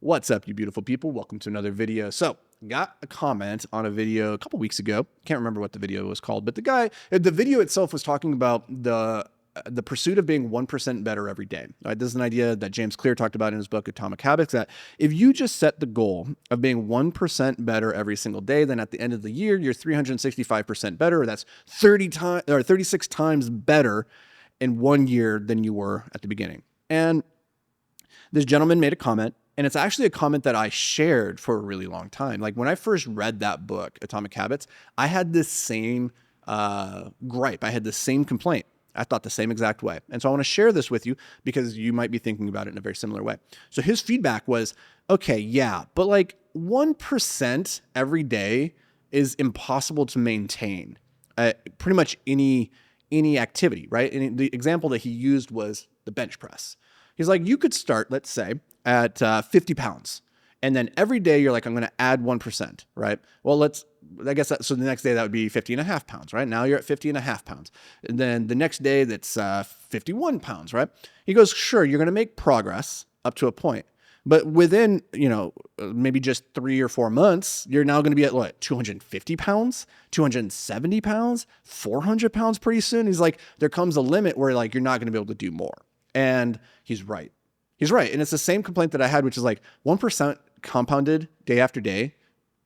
What's up, you beautiful people? Welcome to another video. So, got a comment on a video a couple weeks ago. Can't remember what the video was called, but the video itself was talking about the pursuit of being 1% better every day. Right? This is an idea that James Clear talked about in his book, Atomic Habits, that if you just set the goal of being 1% better every single day, then at the end of the year, you're 365% better, or that's 36 times better in 1 year than you were at the beginning. And this gentleman made a comment, and it's actually a comment that I shared for a really long time. Like when I first read that book, Atomic Habits, I had this same gripe. I had the same complaint. I thought the same exact way. And so I want to share this with you because you might be thinking about it in a very similar way. So his feedback was, okay, yeah, but like 1% every day is impossible to maintain pretty much any activity, right? And the example that he used was the bench press. He's like, you could start, let's say, at 50 pounds. And then every day you're like, I'm going to add 1%, right? Well, so the next day that would be 50 and a half pounds, right? Now you're at 50 and a half pounds. And then the next day that's 51 pounds, right? He goes, sure, you're going to make progress up to a point. But within, maybe just 3 or 4 months, you're now going to be at what, 250 pounds, 270 pounds, 400 pounds pretty soon. He's like, there comes a limit where like, you're not going to be able to do more. And he's right. He's right. And it's the same complaint that I had, which is like 1% compounded day after day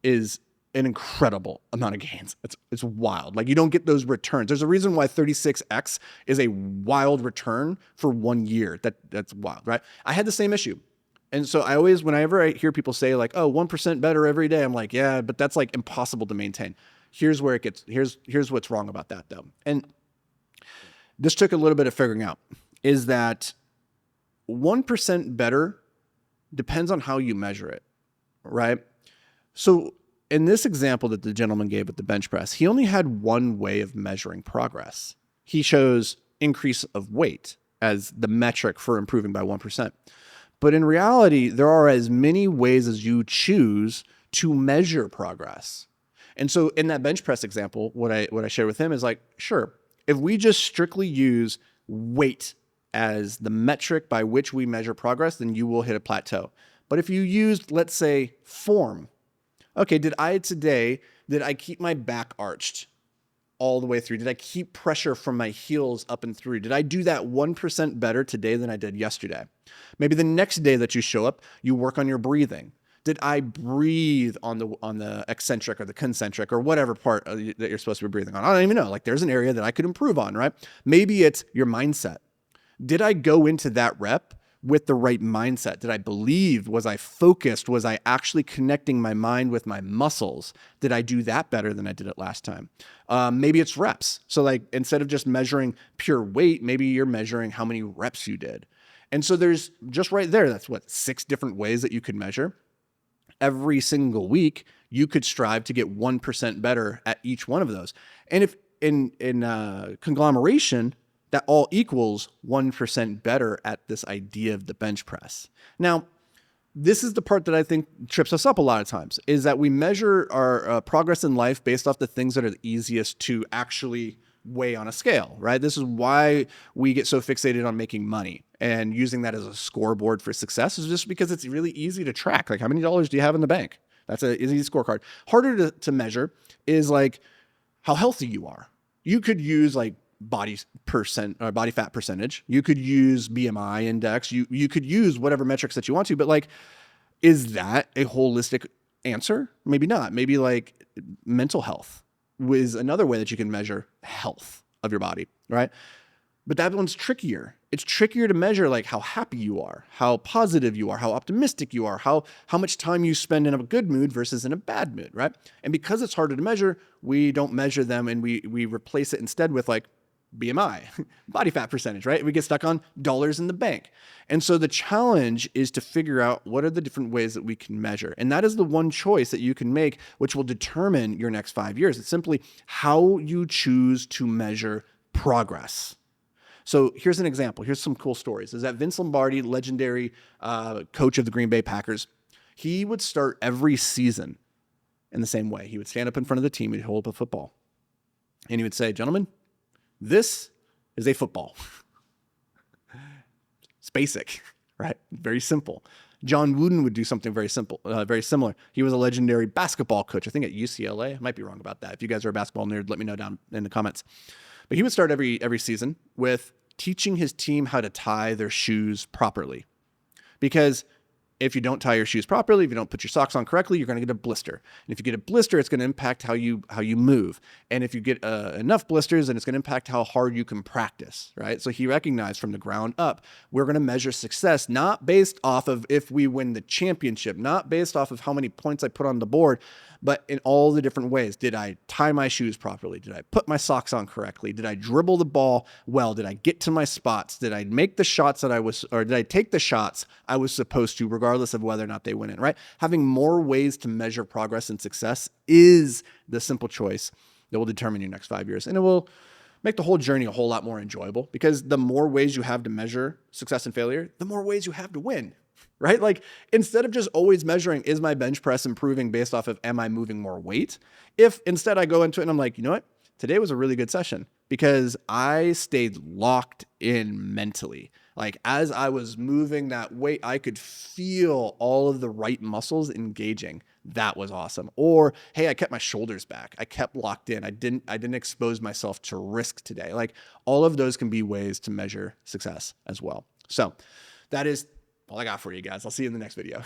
is an incredible amount of gains. It's wild. Like you don't get those returns. There's a reason why 36x is a wild return for 1 year. That's wild, right? I had the same issue. And so whenever I hear people say like, oh, 1% better every day, I'm like, yeah, but that's like impossible to maintain. Here's what's wrong about that though. And this took a little bit of figuring out, is that 1% better depends on how you measure it, right? So in this example that the gentleman gave with the bench press, he only had one way of measuring progress. He chose increase of weight as the metric for improving by 1%. But in reality, there are as many ways as you choose to measure progress. And so in that bench press example, what I shared with him is like, sure, if we just strictly use weight as the metric by which we measure progress, then you will hit a plateau. But if you used, let's say, form, okay, did I keep my back arched all the way through? Did I keep pressure from my heels up and through? Did I do that 1% better today than I did yesterday? Maybe the next day that you show up, you work on your breathing. Did I breathe on the eccentric or the concentric or whatever part that you're supposed to be breathing on? I don't even know. Like there's an area that I could improve on, right? Maybe it's your mindset. Did I go into that rep with the right mindset? Did I believe? Was I focused? Was I actually connecting my mind with my muscles? Did I do that better than I did it last time? Maybe it's reps. So like instead of just measuring pure weight, maybe you're measuring how many reps you did. And so there's just right there, that's 6 different ways that you could measure. Every single week, you could strive to get 1% better at each one of those. And if in conglomeration, that all equals 1% better at this idea of the bench press. Now, this is the part that I think trips us up a lot of times, is that we measure our progress in life based off the things that are the easiest to actually weigh on a scale, right? This is why we get so fixated on making money and using that as a scoreboard for success, is just because it's really easy to track. Like how many dollars do you have in the bank? That's an easy scorecard. Harder to measure is like how healthy you are. You could use like body fat percentage. You could use BMI index. You could use whatever metrics that you want to, but like, is that a holistic answer? Maybe not. Maybe like mental health is another way that you can measure health of your body, right? But that one's trickier. It's trickier to measure like how happy you are, how positive you are, how optimistic you are, how much time you spend in a good mood versus in a bad mood, right? And because it's harder to measure, we don't measure them and we replace it instead with like BMI, body fat percentage, right? We get stuck on dollars in the bank. And so the challenge is to figure out what are the different ways that we can measure. And that is the one choice that you can make, which will determine your next 5 years. It's simply how you choose to measure progress. So here's an example. Here's some cool stories. Is that Vince Lombardi, legendary coach of the Green Bay Packers, he would start every season in the same way. He would stand up in front of the team, he'd hold up a football, and he would say, gentlemen, this is a football. It's basic, right? Very simple. John Wooden would do something very simple, very similar. He was a legendary basketball coach, I think at UCLA. I might be wrong about that. If you guys are a basketball nerd, let me know down in the comments. But he would start every season with teaching his team how to tie their shoes properly. Because if you don't tie your shoes properly, if you don't put your socks on correctly, you're going to get a blister. And if you get a blister, it's going to impact how you move. And if you get enough blisters, then it's going to impact how hard you can practice, right? So he recognized from the ground up, we're going to measure success not based off of if we win the championship, not based off of how many points I put on the board, but in all the different ways. Did I tie my shoes properly? Did I put my socks on correctly? Did I dribble the ball well? Did I get to my spots? Did I make the shots did I take the shots I was supposed to, regardless of whether or not they went in, right? Having more ways to measure progress and success is the simple choice that will determine your next 5 years. And it will make the whole journey a whole lot more enjoyable, because the more ways you have to measure success and failure, the more ways you have to win. Right? Like, instead of just always measuring, is my bench press improving based off of, am I moving more weight? If instead I go into it and I'm like, you know what? Today was a really good session because I stayed locked in mentally. Like, as I was moving that weight, I could feel all of the right muscles engaging. That was awesome. Or, hey, I kept my shoulders back. I kept locked in. I didn't expose myself to risk today. Like, all of those can be ways to measure success as well. So that is all I got for you guys. I'll see you in the next video.